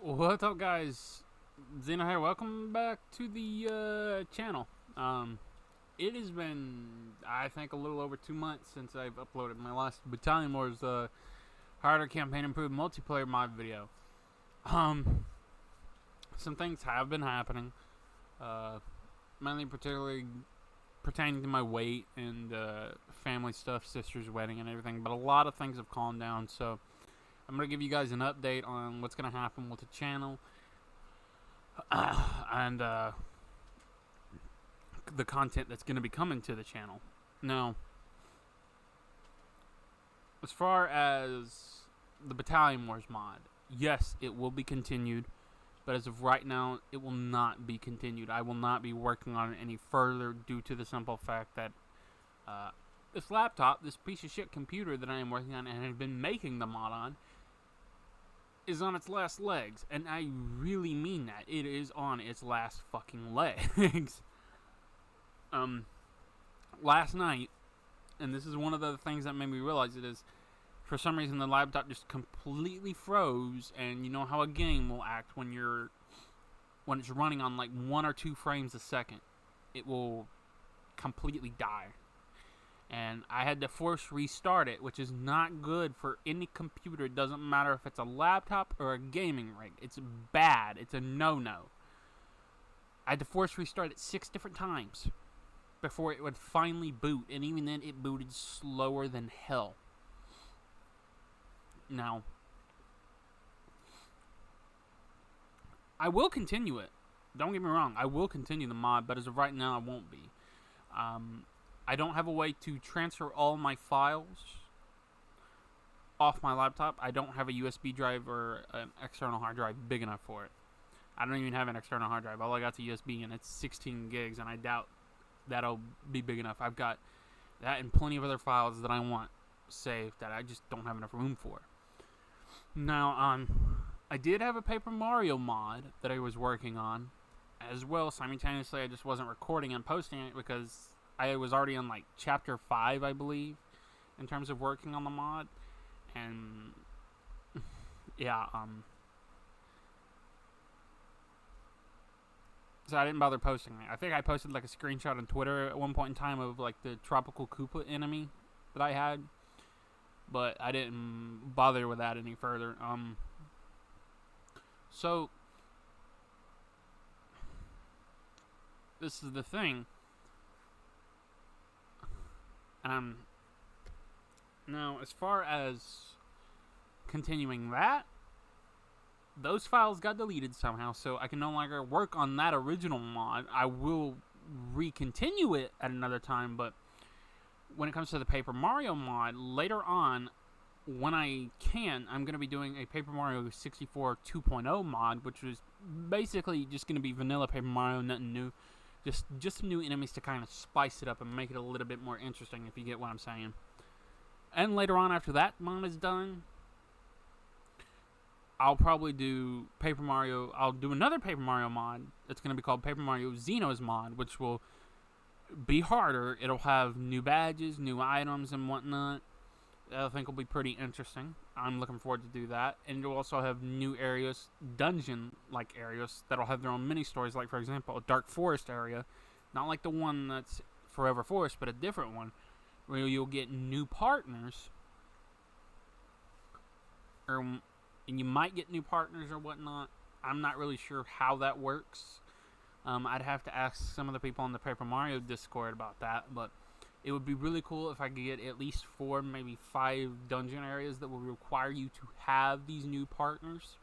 What's up, guys? Xeno here. Welcome back to the channel. It has been, I think, a little over 2 months since I've uploaded my last Battalion Wars harder campaign improved multiplayer mod video. Some things have been happening, mainly particularly pertaining to my weight and family stuff, sister's wedding and everything. But a lot of things have calmed down, so I'm going to give you guys an update on what's going to happen with the channel and the content that's going to be coming to the channel. Now, as far as the Battalion Wars mod, yes, it will be continued, but as of right now, it will not be continued. I will not be working on it any further due to the simple fact that this laptop, this piece of shit computer that I am working on and have been making the mod on, is on its last legs, and I really mean that. It is on its last fucking legs. Last night, and this is one of the things that made me realize it, is for some reason the laptop just completely froze. And you know how a game will act when it's running on like 1 or 2 frames a second. It will completely die. And I had to force restart it, which is not good for any computer. It doesn't matter if it's a laptop or a gaming rig. It's bad. It's a no-no. I had to force restart it 6 different times before it would finally boot. And even then, it booted slower than hell. Now, I will continue it. Don't get me wrong. I will continue the mod, but as of right now, I won't be. I don't have a way to transfer all my files off my laptop. I don't have a USB drive or an external hard drive big enough for it. I don't even have an external hard drive. All I got's a USB, and it's 16 gigs, and I doubt that'll be big enough. I've got that and plenty of other files that I want saved that I just don't have enough room for. Now, I did have a Paper Mario mod that I was working on as well. Simultaneously, I just wasn't recording and posting it because I was already on like chapter 5, I believe, in terms of working on the mod. And yeah, so I didn't bother posting it. I think I posted like a screenshot on Twitter at one point in time of like the tropical Koopa enemy that I had, but I didn't bother with that any further. So this is the thing. Now, as far as continuing that, those files got deleted somehow, so I can no longer work on that original mod. I will re-continue it at another time, but when it comes to the Paper Mario mod, later on, when I can, I'm going to be doing a Paper Mario 64 2.0 mod, which is basically just going to be vanilla Paper Mario, nothing new. Just some new enemies to kind of spice it up and make it a little bit more interesting, if you get what I'm saying. And later on, after that mod is done, I'll probably do Paper Mario. I'll do another Paper Mario mod. It's going to be called Paper Mario Xeno's mod, which will be harder. It'll have new badges, new items, and whatnot. I think will be pretty interesting. I'm looking forward to do that. And it'll also have new areas, dungeon-like areas, that'll have their own mini-stories. Like, for example, a Dark Forest area. Not like the one that's Forever Forest, but a different one, where you'll get new partners. And you might get new partners or whatnot. I'm not really sure how that works. I'd have to ask some of the people on the Paper Mario Discord about that, but it would be really cool if I could get at least 4, maybe 5 dungeon areas that will require you to have these new partners.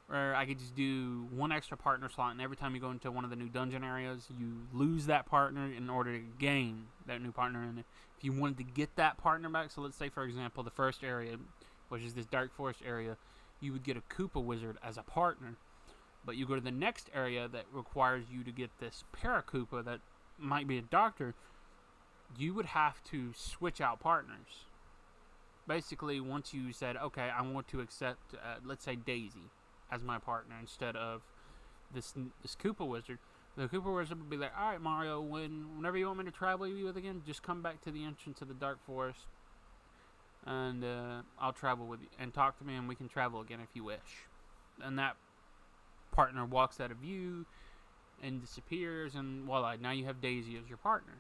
Or I could just do 1 extra partner slot, and every time you go into one of the new dungeon areas, you lose that partner in order to gain that new partner. And if you wanted to get that partner back, so let's say, for example, the first area, which is this Dark Forest area, you would get a Koopa Wizard as a partner. But you go to the next area that requires you to get this Para-Koopa that might be a doctor, you would have to switch out partners. Basically, once you said, okay, I want to accept, let's say, Daisy as my partner instead of this Koopa Wizard, the Koopa Wizard would be like, alright, Mario, whenever you want me to travel with you again, just come back to the entrance of the Dark Forest, and I'll travel with you, and talk to me, and we can travel again if you wish. And that partner walks out of view and disappears, and voila, now you have Daisy as your partner.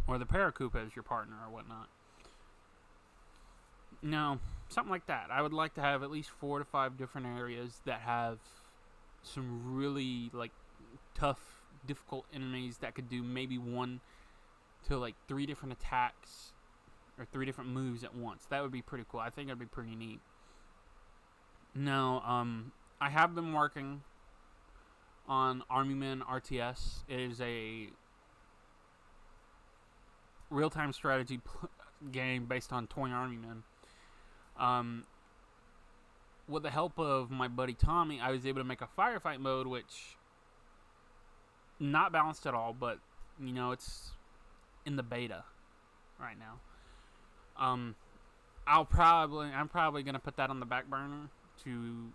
Or the Paracoup as your partner or whatnot. No, something like that. I would like to have at least 4 to 5 different areas that have some really, like, tough, difficult enemies that could do maybe 1 to, like, 3 different attacks or 3 different moves at once. That would be pretty cool. I think that'd be pretty neat. Now, I have been working on Army Men RTS. It is a real-time strategy game based on Toy Army Men. With the help of my buddy Tommy, I was able to make a firefight mode, which not balanced at all, but you know, it's in the beta right now. I'm probably gonna put that on the back burner to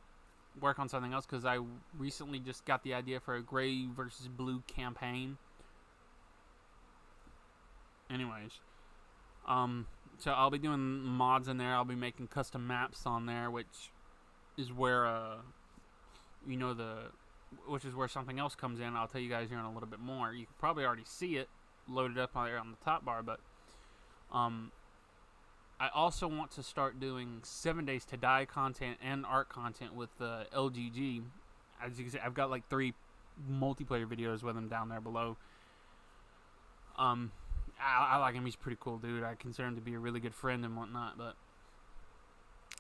work on something else, because I recently just got the idea for a gray versus blue campaign. Anyways, so I'll be doing mods in there. I'll be making custom maps on there, which is where which is where something else comes in. I'll tell you guys here in a little bit more. You can probably already see it loaded up on the top bar, but I also want to start doing 7 Days to Die content and art content with LGG. As you can see, I've got like 3 multiplayer videos with him down there below. I like him. He's a pretty cool dude. I consider him to be a really good friend and whatnot, but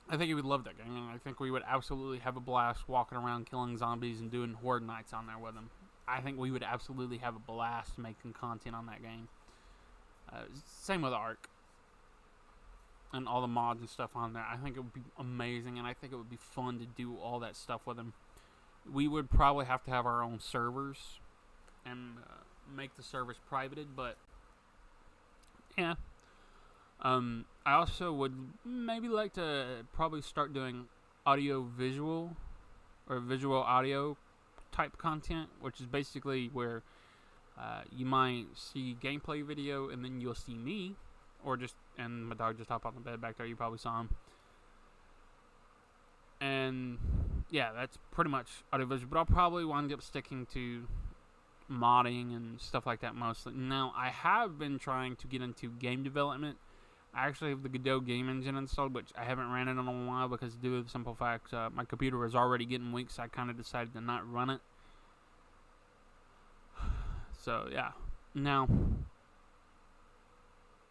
I think he would love that game, and I think we would absolutely have a blast walking around killing zombies and doing horde nights on there with him. I think we would absolutely have a blast making content on that game. Same with Ark and all the mods and stuff on there. I think it would be amazing, and I think it would be fun to do all that stuff with him. We would probably have to have our own servers and make the servers privated, but yeah. I also would maybe like to probably start doing audio-visual or visual-audio type content, which is basically where you might see gameplay video and then you'll see me, and my dog just hopped on the bed back there. You probably saw him. And yeah, that's pretty much audio-visual, but I'll probably wind up sticking to modding and stuff like that mostly. Now, I have been trying to get into game development. I actually have the Godot game engine installed, which I haven't ran it in a while because due to the simple fact my computer was already getting weak, so I kind of decided to not run it. So, yeah. Now,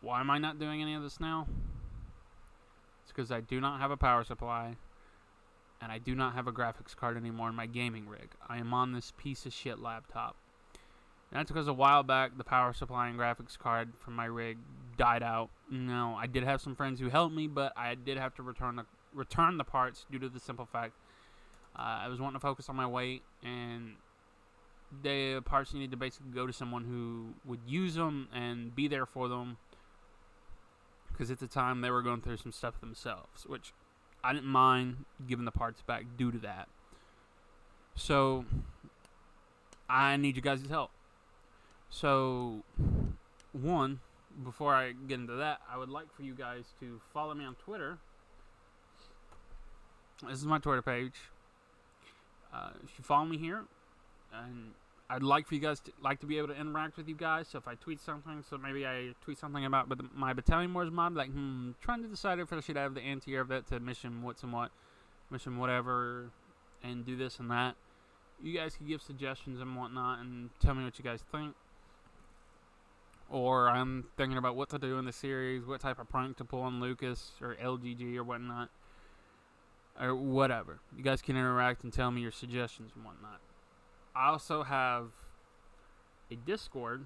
why am I not doing any of this now? It's because I do not have a power supply, and I do not have a graphics card anymore in my gaming rig. I am on this piece of shit laptop. And that's because a while back, the power supply and graphics card from my rig died out. No, I did have some friends who helped me, but I did have to return the parts due to the simple fact I was wanting to focus on my weight, and the parts needed to basically go to someone who would use them and be there for them, because at the time they were going through some stuff themselves, which I didn't mind giving the parts back due to that. So I need you guys' help. So, one, before I get into that, I would like for you guys to follow me on Twitter. This is my Twitter page. If you follow me here, and I'd like for you guys to be able to interact with you guys. So if I tweet something, maybe I tweet something about my Battalion Wars mod, like trying to decide if I should have the anti-air vet to mission mission whatever, and do this and that. You guys can give suggestions and whatnot, and tell me what you guys think. Or I'm thinking about what to do in the series, what type of prank to pull on Lucas or LGG or whatnot, or whatever. You guys can interact and tell me your suggestions and whatnot. I also have a Discord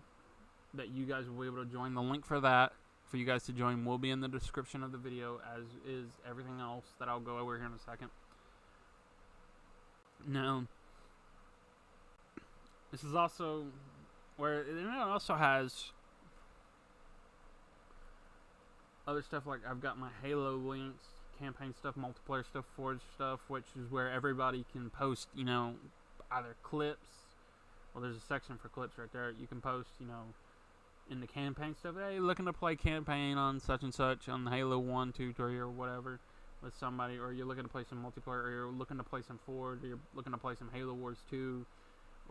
that you guys will be able to join. The link for that, for you guys to join, will be in the description of the video, as is everything else that I'll go over here in a second. Now, this is also where it also has other stuff, like I've got my Halo links, campaign stuff, multiplayer stuff, Forge stuff, which is where everybody can post, either clips, well, there's a section for clips right there. You can post, in the campaign stuff, hey, looking to play campaign on such and such, on Halo 1, 2, 3, or whatever. with somebody, or you're looking to play some multiplayer, or you're looking to play some Forge, or you're looking to play some Halo Wars 2,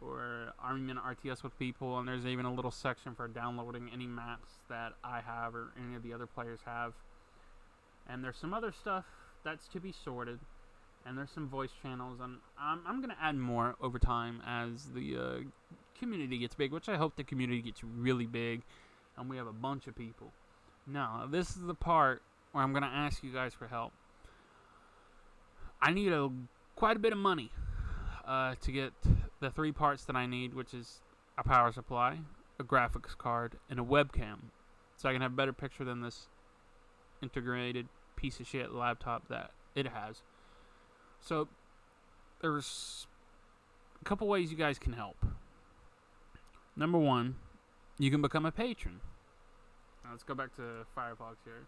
or Army Men RTS with people, and there's even a little section for downloading any maps that I have or any of the other players have. And there's some other stuff that's to be sorted, and there's some voice channels, and I'm going to add more over time as the community gets big, which I hope the community gets really big, and we have a bunch of people. Now, this is the part where I'm going to ask you guys for help. I need quite a bit of money to get the 3 parts that I need, which is a power supply, a graphics card, and a webcam, so I can have a better picture than this integrated piece of shit laptop that it has. So there's a couple ways you guys can help. Number 1, you can become a patron. Now let's go back to Firefox here.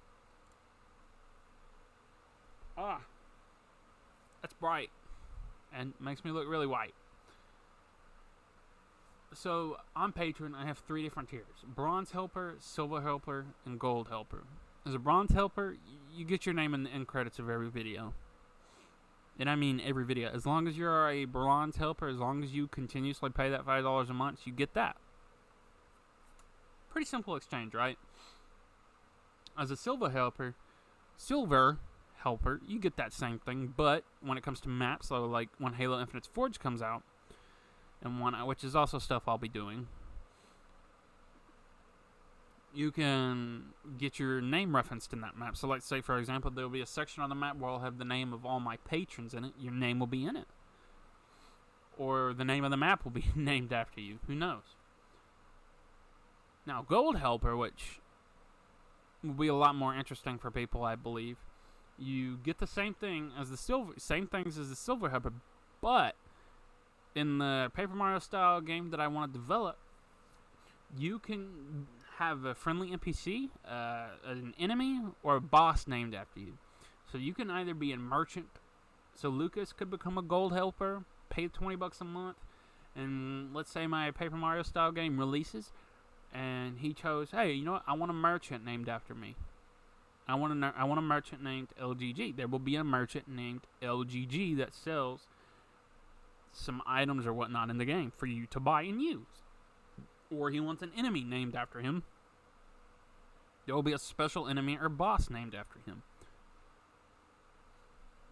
That's bright and makes me look really white. So on Patreon, I have 3 different tiers: Bronze Helper, Silver Helper, and Gold Helper. As a Bronze Helper, you get your name in the end credits of every video. And I mean every video. As long as you're a Bronze Helper, as long as you continuously pay that $5 a month, you get that. Pretty simple exchange, right? As a Silver Helper, you get that same thing, but when it comes to maps, so like when Halo Infinite's Forge comes out, and which is also stuff I'll be doing, you can get your name referenced in that map. So let's say, for example, there will be a section on the map where I'll have the name of all my patrons in it. Your name will be in it. Or the name of the map will be named after you. Who knows? Now, Gold Helper, which will be a lot more interesting for people, I believe. You get the same things as the Silver Helper, but in the Paper Mario style game that I want to develop, you can have a friendly NPC, an enemy, or a boss named after you. So you can either be a merchant. So Lucas could become a Gold Helper, pay $20 a month, and let's say my Paper Mario style game releases, and he chose, hey, you know what? I want a merchant named after me. I want a merchant named LGG. There will be a merchant named LGG that sells some items or whatnot in the game for you to buy and use. Or he wants an enemy named after him. There will be a special enemy or boss named after him.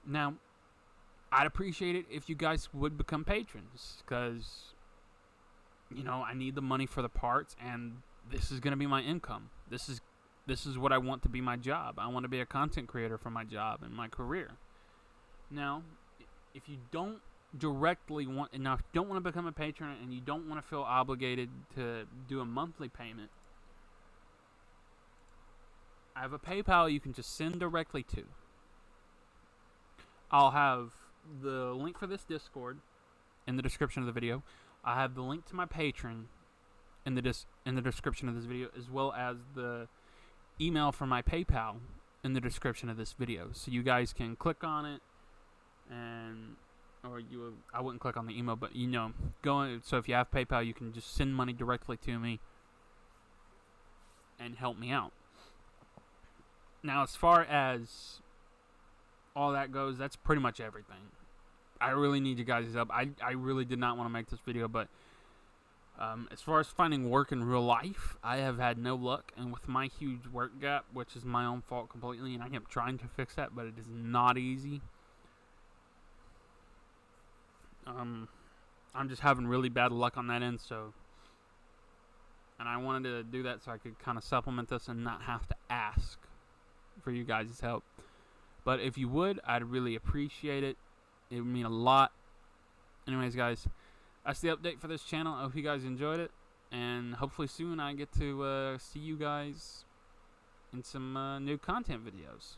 Now, I'd appreciate it if you guys would become patrons, because, you know, I need the money for the parts, and this is going to be my income. This is what I want to be my job. I want to be a content creator for my job and my career. Now, if you don't directly want, now if you don't want to become a patron and you don't want to feel obligated to do a monthly payment, I have a PayPal you can just send directly to. I'll have the link for this Discord in the description of the video. I have the link to my Patreon in the description of this video, as well as the email for my PayPal in the description of this video. So you guys can click on it, and I wouldn't click on the email, but so if you have PayPal, you can just send money directly to me and help me out. Now, as far as all that goes, that's pretty much everything. I really need you guys' help. I really did not want to make this video, but as far as finding work in real life, I have had no luck. And with my huge work gap, which is my own fault completely, and I am trying to fix that, but it is not easy. I'm just having really bad luck on that end, and I wanted to do that so I could kind of supplement this and not have to ask for you guys' help. But if you would, I'd really appreciate it. It would mean a lot. Anyways, guys, that's the update for this channel. I hope you guys enjoyed it, and hopefully soon I get to see you guys in some new content videos.